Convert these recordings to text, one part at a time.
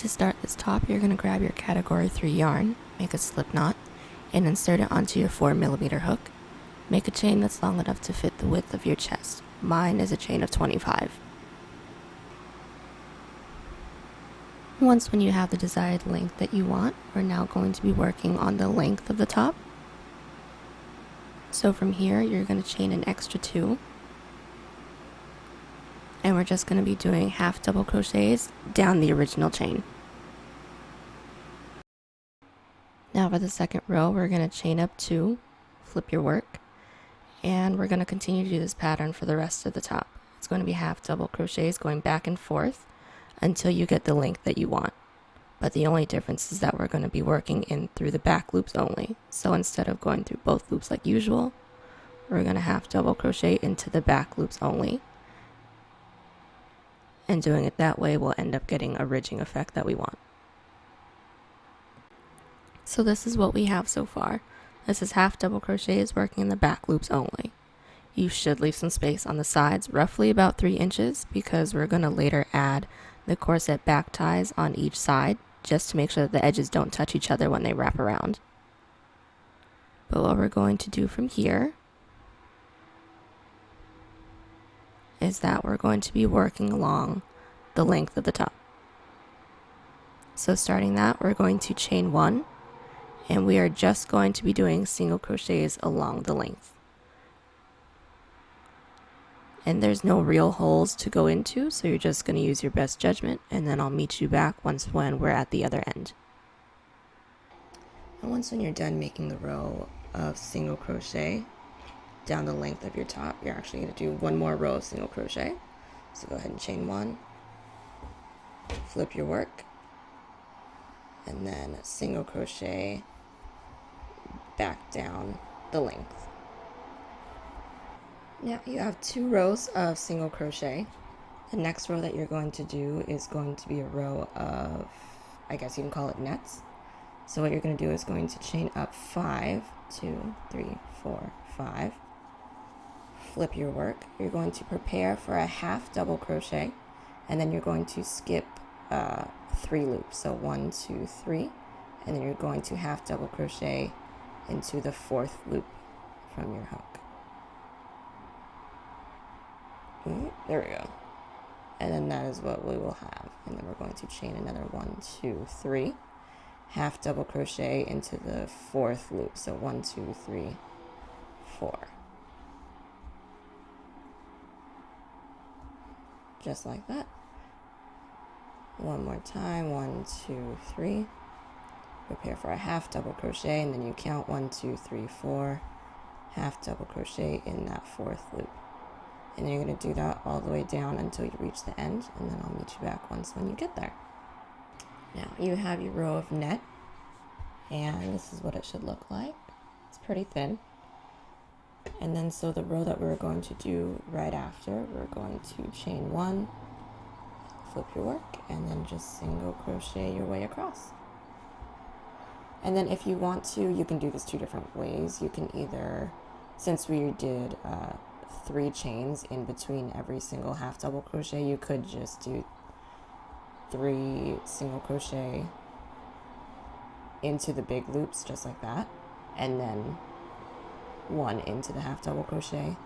To start this top, you're going to grab your category 3 yarn, make a slip knot, and insert it onto your 4mm hook. Make a chain that's long enough to fit the width of your chest. Mine is a chain of 25. Once when you have the desired length that you want, we're now going to be working on the length of the top. So from here, you're going to chain an extra 2. And we're just going to be doing half double crochets down the original chain. Now for the second row, we're going to chain up 2, flip your work, and we're going to continue to do this pattern for the rest of the top. It's going to be half double crochets going back and forth until you get the length that you want. But the only difference is that we're going to be working in through the back loops only. So instead of going through both loops like usual, we're going to half double crochet into the back loops only. And doing it that way will end up getting a ridging effect that we want. So this is what we have so far. This is half double crochets working in the back loops only. You should leave some space on the sides, roughly about 3 inches, because we're going to later add the corset back ties on each side, just to make sure that the edges don't touch each other when they wrap around. But what we're going to do from here is that we're going to be working along the length of the top. So starting that, we're going to chain 1, and we are just going to be doing single crochets along the length. And there's no real holes to go into, so you're just going to use your best judgment, and then I'll meet you back when we're at the other end. And once when you're done making the row of single crochet down the length of your top, you're actually going to do one more row of single crochet. So go ahead and chain 1, flip your work, and then single crochet back down the length. Now you have 2 rows of single crochet. The next row that you're going to do is going to be a row of, I guess you can call it nets. So what you're going to do is going to chain up 5, 2, 3, 4, 5, flip your work. You're going to prepare for a half double crochet, and then you're going to skip 3 loops. So 1, 2, 3, and then you're going to half double crochet into the 4th loop from your hook. There we go. And then that is what we will have. And then we're going to chain another 1, 2, 3, half double crochet into the 4th loop. So 1, 2, 3, 4. Just like that. One more time, 1, 2, 3. Prepare for a half double crochet, and then you count 1, 2, 3, 4, half double crochet in that 4th loop. And you're going to do that all the way down until you reach the end, and then I'll meet you back when you get there. Now you have your row of net, and this is what it should look like. It's pretty thin. And then so the row that we're going to do right after, we're going to chain 1, flip your work, and then just single crochet your way across. And then if you want to, you can do this 2 different ways. You can either, since we did 3 chains in between every single half double crochet, you could just do 3 single crochet into the big loops just like that, and then 1 into the half double crochet.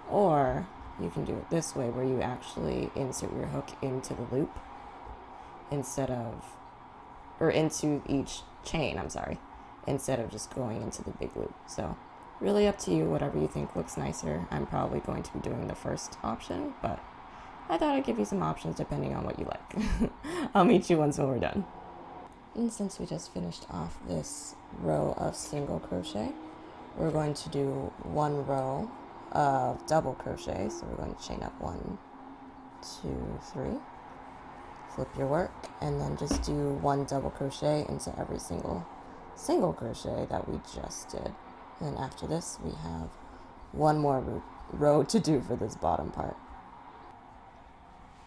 Or you can do it this way, where you actually insert your hook into the loop into each chain, instead of just going into the big loop. So really up to you, whatever you think looks nicer. I'm probably going to be doing the first option, but I thought I'd give you some options depending on what you like. I'll meet you when we're done. And since we just finished off this row of single crochet, we're going to do 1 row of double crochet. So we're going to chain up 1, 2, 3, flip your work, and then just do 1 double crochet into every single crochet that we just did. And then after this, we have 1 more row to do for this bottom part.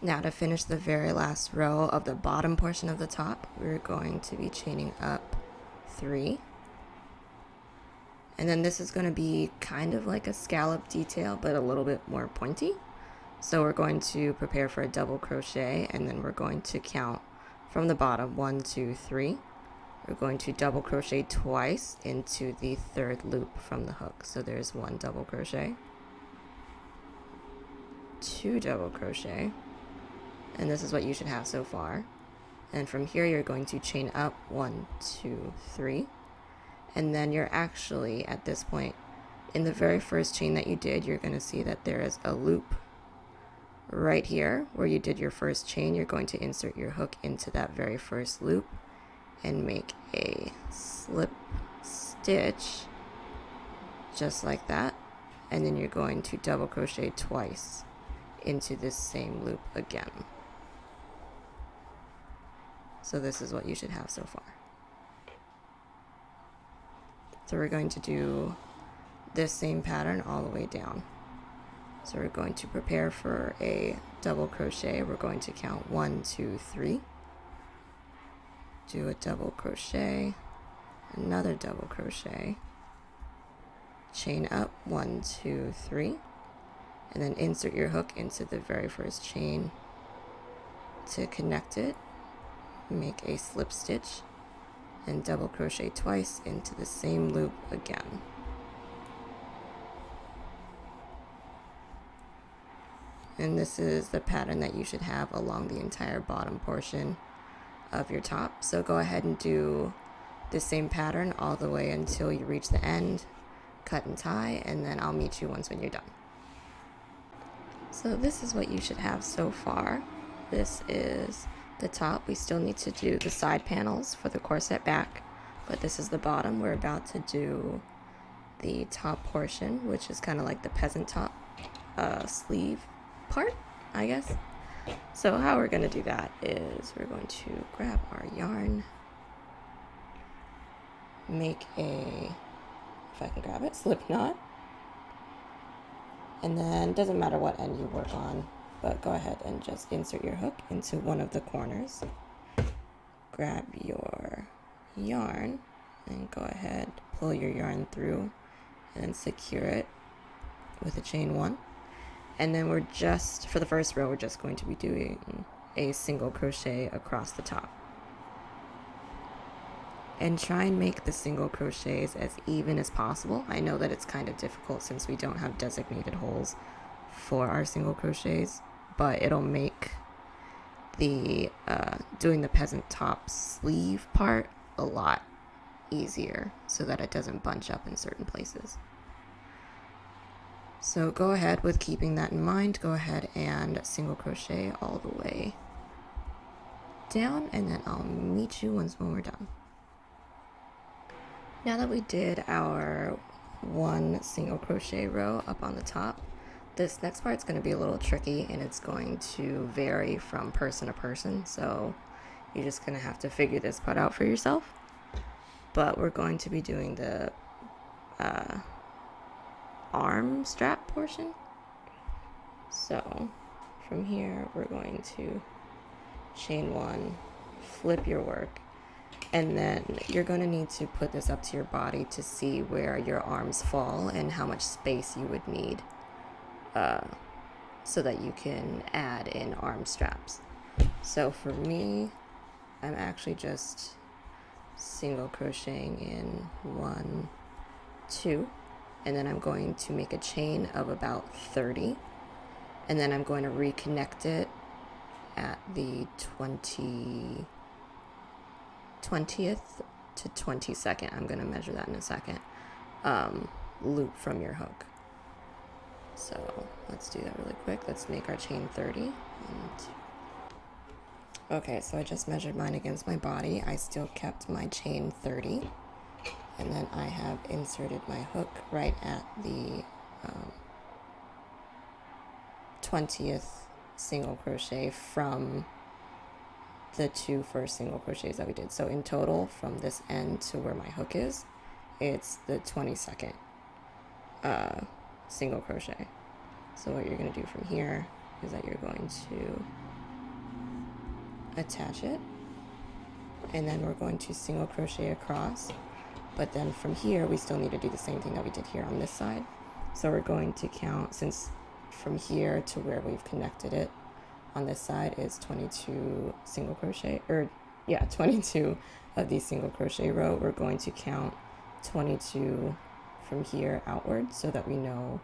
Now to finish the very last row of the bottom portion of the top, we're going to be chaining up 3. And then this is going to be kind of like a scallop detail, but a little bit more pointy. So we're going to prepare for a double crochet, and then we're going to count from the bottom, 1, 2, 3. We're going to double crochet twice into the third loop from the hook. So there's 1 double crochet, 2 double crochet, and this is what you should have so far. And from here you're going to chain up 1, 2, 3, and then you're actually at this point in the very first chain that you did, you're going to see that there is a loop right here where you did your first chain. You're going to insert your hook into that very first loop and make a slip stitch just like that, and then you're going to double crochet twice into this same loop again. So this is what you should have so far. So we're going to do this same pattern all the way down. So we're going to prepare for a double crochet. We're going to count 1, 2, 3. Do a double crochet, another double crochet, chain up 1, 2, 3, and then insert your hook into the very first chain to connect it. Make a slip stitch and double crochet twice into the same loop again. And this is the pattern that you should have along the entire bottom portion of your top. So go ahead and do the same pattern all the way until you reach the end, cut and tie, and then I'll meet you once when you're done. So this is what you should have so far. This is the top. We still need to do the side panels for the corset back, but this is the bottom. We're about to do the top portion, which is kind of like the peasant top sleeve part, I guess. So how we're going to do that is we're going to grab our yarn, make a, if I can grab it, slip knot, and then it doesn't matter what end you work on, but go ahead and just insert your hook into one of the corners. Grab your yarn and go ahead, pull your yarn through and secure it with a chain 1. And then we're just, for the first row, we're just going to be doing a single crochet across the top. And try and make the single crochets as even as possible. I know that it's kind of difficult since we don't have designated holes for our single crochets, but it'll make the doing the peasant top sleeve part a lot easier so that it doesn't bunch up in certain places. So go ahead with keeping that in mind. Go ahead and single crochet all the way down, and then I'll meet you when we're done. Now that we did our 1 single crochet row up on the top, this next part's going to be a little tricky and it's going to vary from person to person, so you're just going to have to figure this part out for yourself. But we're going to be doing the arm strap portion. So from here we're going to chain 1, flip your work, and then you're going to need to put this up to your body to see where your arms fall and how much space you would need so that you can add in arm straps. So for me, I'm actually just single crocheting in 1, 2, and then I'm going to make a chain of about 30, and then I'm going to reconnect it at the 20th to 22nd. I'm going to measure that in a second. Loop from your hook. So let's do that really quick. Let's make our chain 30. Okay, so I just measured mine against my body. I still kept my chain 30. And then I have inserted my hook right at the 20th single crochet from the 2 first single crochets that we did. So in total, from this end to where my hook is, it's the 22nd single crochet. So what you're going to do from here is that you're going to attach it, and then we're going to single crochet across. But then from here, we still need to do the same thing that we did here on this side. So we're going to count, since from here to where we've connected it on this side is 22 single crochet, or 22 of these single crochet row. We're going to count 22 from here outward so that we know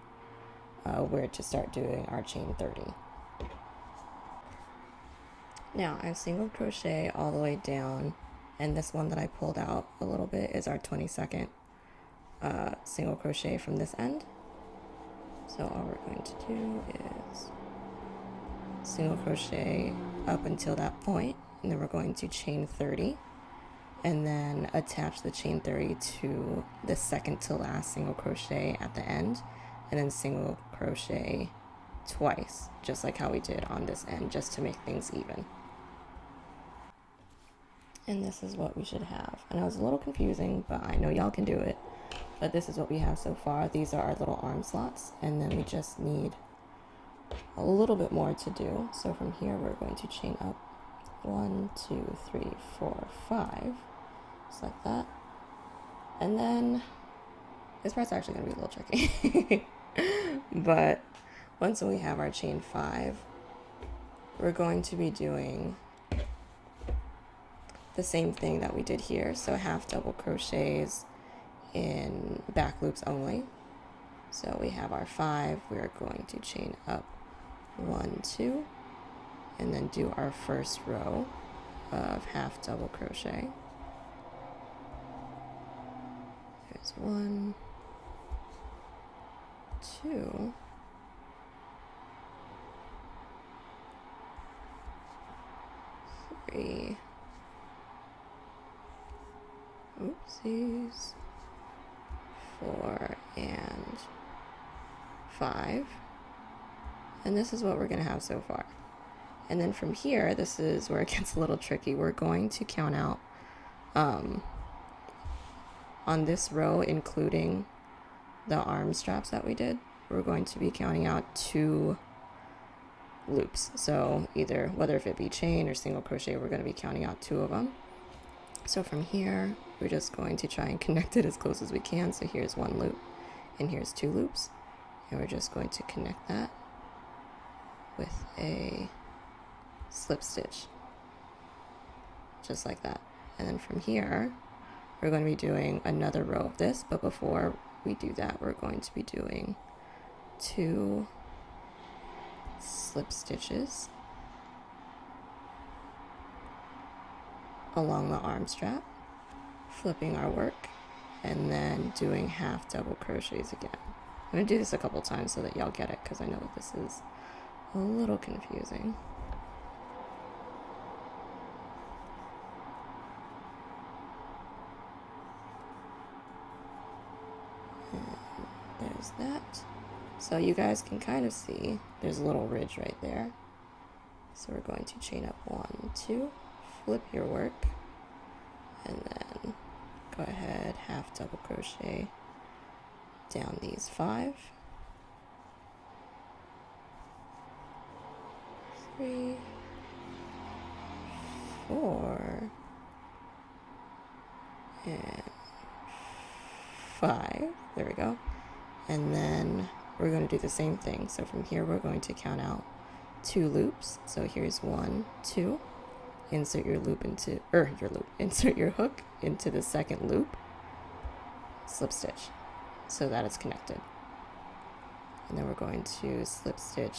where to start doing our chain 30. Now I've single crochet all the way down, and this one that I pulled out a little bit is our 22nd single crochet from this end. So all we're going to do is single crochet up until that point, and then we're going to chain 30 and then attach the chain 30 to the second to last single crochet at the end, and then single crochet twice, just like how we did on this end, just to make things even. And this is what we should have. I know it's a little confusing, but I know y'all can do it. But this is what we have so far. These are our little arm slots, and then we just need a little bit more to do. So from here, we're going to chain up 1, 2, 3, 4, 5, just like that. And then this part's actually going to be a little tricky. But once we have our chain 5, we're going to be doing the same thing that we did here. So half double crochets in back loops only. So we have our 5, we're going to chain up 1, 2, and then do our first row of half double crochet. There's 1, 2, 3, oopsies, 4, and 5. And this is what we're going to have so far. And then from here, this is where it gets a little tricky. We're going to count out on this row, including the arm straps that we did, we're going to be counting out 2 loops. So either, whether if it be chain or single crochet, we're going to be counting out 2 of them. So from here, we're just going to try and connect it as close as we can. So here's 1 loop, and here's 2 loops. And we're just going to connect that with a slip stitch, just like that. And then from here, we're going to be doing another row of this, but before we do that, we're going to be doing 2 slip stitches along the arm strap, flipping our work, and then doing half double crochets again. I'm going to do this a couple times so that y'all get it, because I know that this is a little confusing. And there's that. So you guys can kind of see there's a little ridge right there. So we're going to chain up 1, 2, flip your work, and then go ahead, half double crochet down these 5, 3, 4, and 5. There we go. And then we're going to do the same thing. So from here, we're going to count out 2 loops. So here's 1, 2. Insert your loop into, insert your hook into the second loop, slip stitch, so that it's connected. And then we're going to slip stitch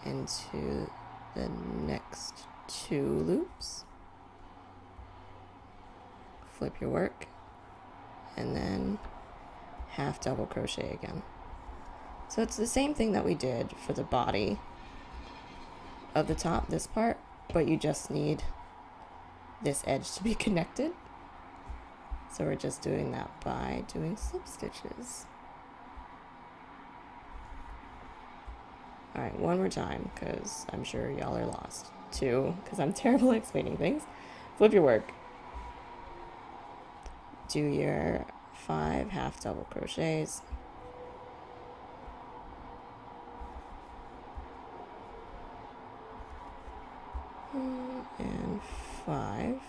into the next 2 loops, flip your work, and then half double crochet again. So it's the same thing that we did for the body of the top, this part, but you just need this edge to be connected. So we're just doing that by doing slip stitches. All right, one more time, because I'm sure y'all are lost. 2, because I'm terrible at explaining things. Flip your work. Do your 5 half double crochets. And 5.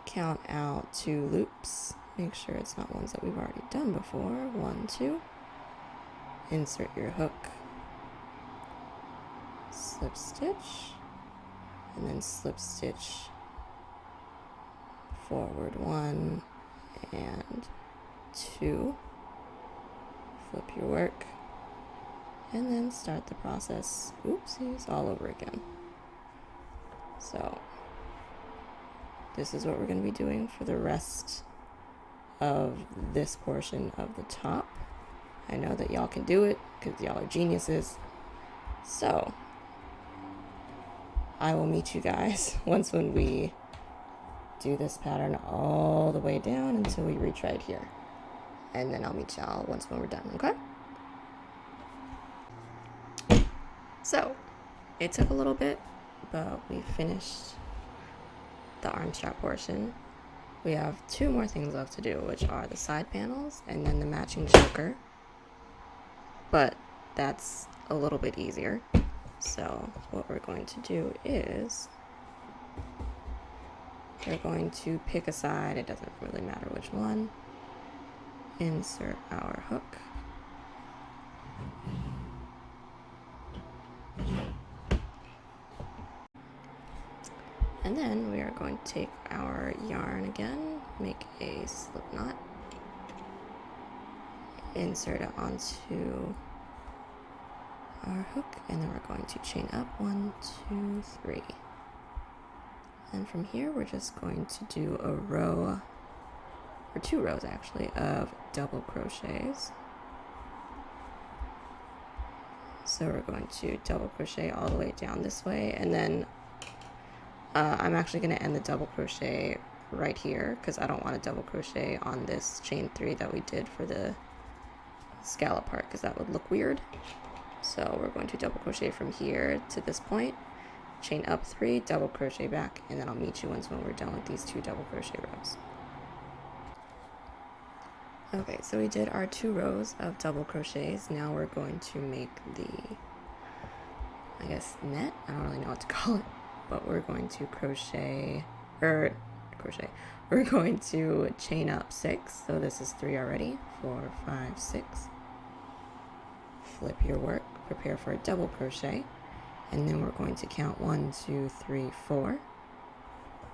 Count out 2 loops. Make sure it's not ones that we've already done before. 1, 2. Insert your hook, slip stitch, and then slip stitch forward 1 and 2, flip your work, and then start the process, oopsies, all over again. So this is what we're going to be doing for the rest of this portion of the top. I know that y'all can do it because y'all are geniuses. So I will meet you guys when we do this pattern all the way down until we reach right here. And then I'll meet y'all when we're done, okay? So it took a little bit, but we finished the arm strap portion. We have 2 more things left to do, which are the side panels and then the matching choker. But that's a little bit easier. So what we're going to do is we're going to pick a side, it doesn't really matter which one, insert our hook, and then we are going to take our yarn again, make a slip knot, insert it onto our hook, and then we're going to chain up 1, 2, 3. And from here we're just going to do a row, or 2 rows actually, of double crochets. So we're going to double crochet all the way down this way, and then I'm actually going to end the double crochet right here because I don't want to double crochet on this chain 3 that we did for the scallop part because that would look weird. So we're going to double crochet from here to this point, chain up 3, double crochet back, and then I'll meet you when we're done with these 2 double crochet rows. Okay, so we did our 2 rows of double crochets. Now we're going to make the, I guess, net. I don't really know what to call it, but we're going to we're going to chain up 6. So this is 3 already, 4, 5, 6. Flip your work, prepare for a double crochet, and then we're going to count 1, 2, 3, 4,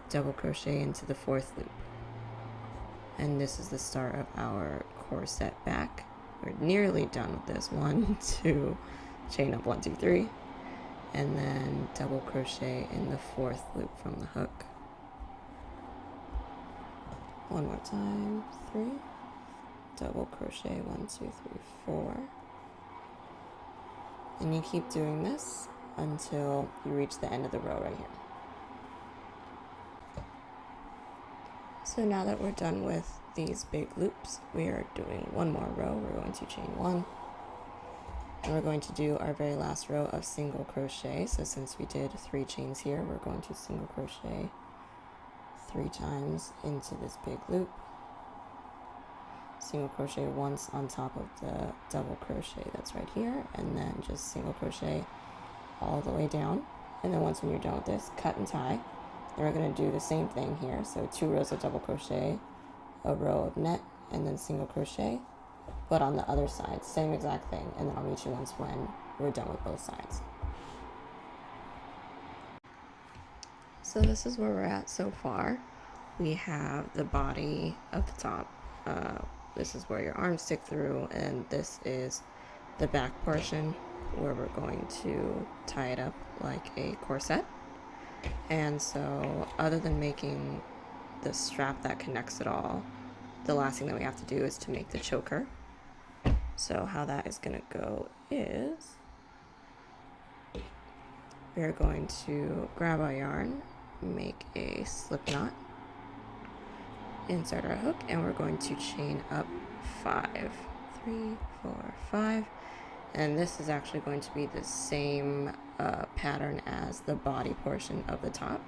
double crochet into the 4th loop. And this is the start of our corset back. We're nearly done with this. 1, 2, chain up 1, 2, 3, and then double crochet in the 4th loop from the hook. One more time, 3, double crochet 1, 2, 3, 4. And you keep doing this until you reach the end of the row right here. So now that we're done with these big loops, we are doing 1 more row. We're going to chain 1, and we're going to do our very last row of single crochet. So since we did 3 chains here, we're going to single crochet 3 times into this big loop, single crochet once on top of the double crochet that's right here, and then just single crochet all the way down. And then once when you're done with this, cut and tie. Then we're going to do the same thing here. So 2 rows of double crochet, a row of net, and then single crochet, but on the other side, same exact thing. And then I'll meet you once when we're done with both sides. So this is where we're at so far. We have the body of the top. This is where your arms stick through, and this is the back portion where we're going to tie it up like a corset. And so other than making the strap that connects it all, the last thing that we have to do is to make the choker. So how that is going to go is we're going to grab our yarn, make a slip knot, insert our hook, and we're going to chain up 5, 3, 4, 5, and this is actually going to be the same pattern as the body portion of the top.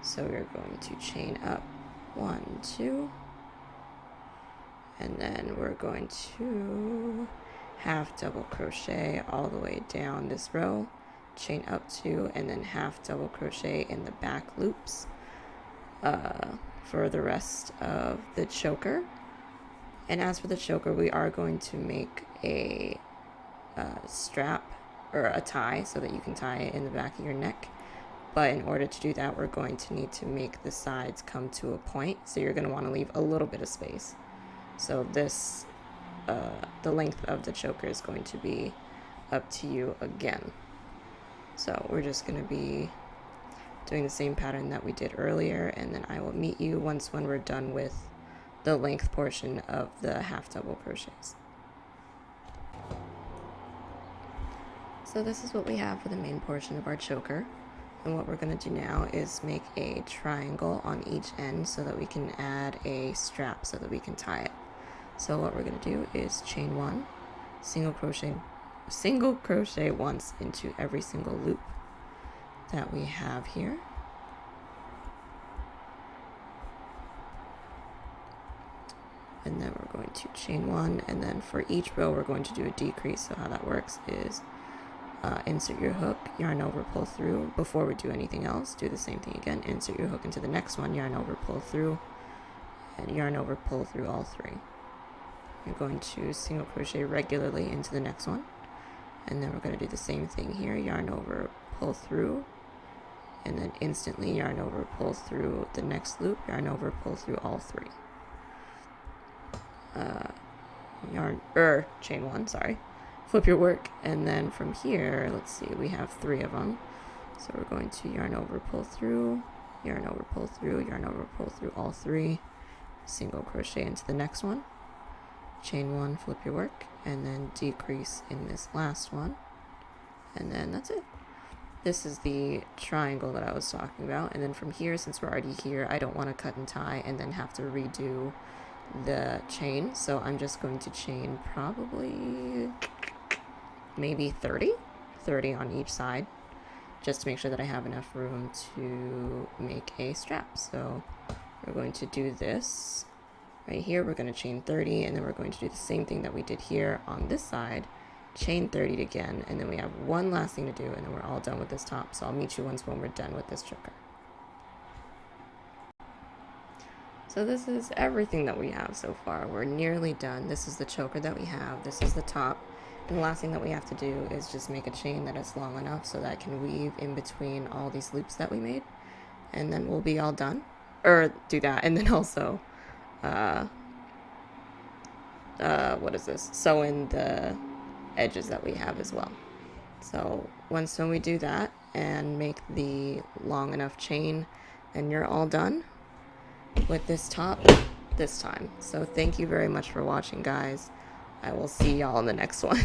So we're going to chain up 1, 2, and then we're going to half double crochet all the way down this row, chain up 2, and then half double crochet in the back loops for the rest of the choker. And as for the choker, we are going to make a strap or a tie so that you can tie it in the back of your neck, But in order to do that, we're going to need to make the sides come to a point. So you're going to want to leave a little bit of space. So this, the length of the choker is going to be up to you again. So we're just going to be doing the same pattern that we did earlier, and then I will meet you when we're done with the length portion of the half double crochets. So this is what we have for the main portion of our choker. And what we're going to do now is make a triangle on each end so that we can add a strap so that we can tie it. So what we're going to do is chain 1, single crochet once into every single loop that we have here. And then we're going to chain 1, and then for each row we're going to do a decrease. So how that works is insert your hook, yarn over, pull through. Before we do anything else, do the same thing again. Insert your hook into the next one, yarn over, pull through, and yarn over, pull through all 3. You're going to single crochet regularly into the next one, and then we're going to do the same thing here, yarn over, pull through, and then instantly yarn over, pull through the next loop, yarn over, pull through all 3. Chain 1, sorry. Flip your work, and then from here, let's see, we have 3 of them. So we're going to yarn over, pull through, yarn over, pull through, yarn over, pull through all 3, single crochet into the next one, chain 1, flip your work, and then decrease in this last one, and then that's it. This is the triangle that I was talking about, and then from here, since we're already here, I don't want to cut and tie and then have to redo the chain, so I'm just going to chain probably maybe 30 on each side, just to make sure that I have enough room to make a strap. So we're going to do this right here, we're going to chain 30, and then we're going to do the same thing that we did here on this side, chain 30 again, and then we have one last thing to do, and then we're all done with this top. So I'll meet you when we're done with this choker. So this is everything that we have so far. We're nearly done. This is the choker that we have. This is the top. And the last thing that we have to do is just make a chain that is long enough so that I can weave in between all these loops that we made. And then we'll be all done. Or do that. And then also, what is this? Sew in the edges that we have as well. So when we do that and make the long enough chain, then you're all done with this top this time. So thank you very much for watching, guys. I will see y'all in the next one.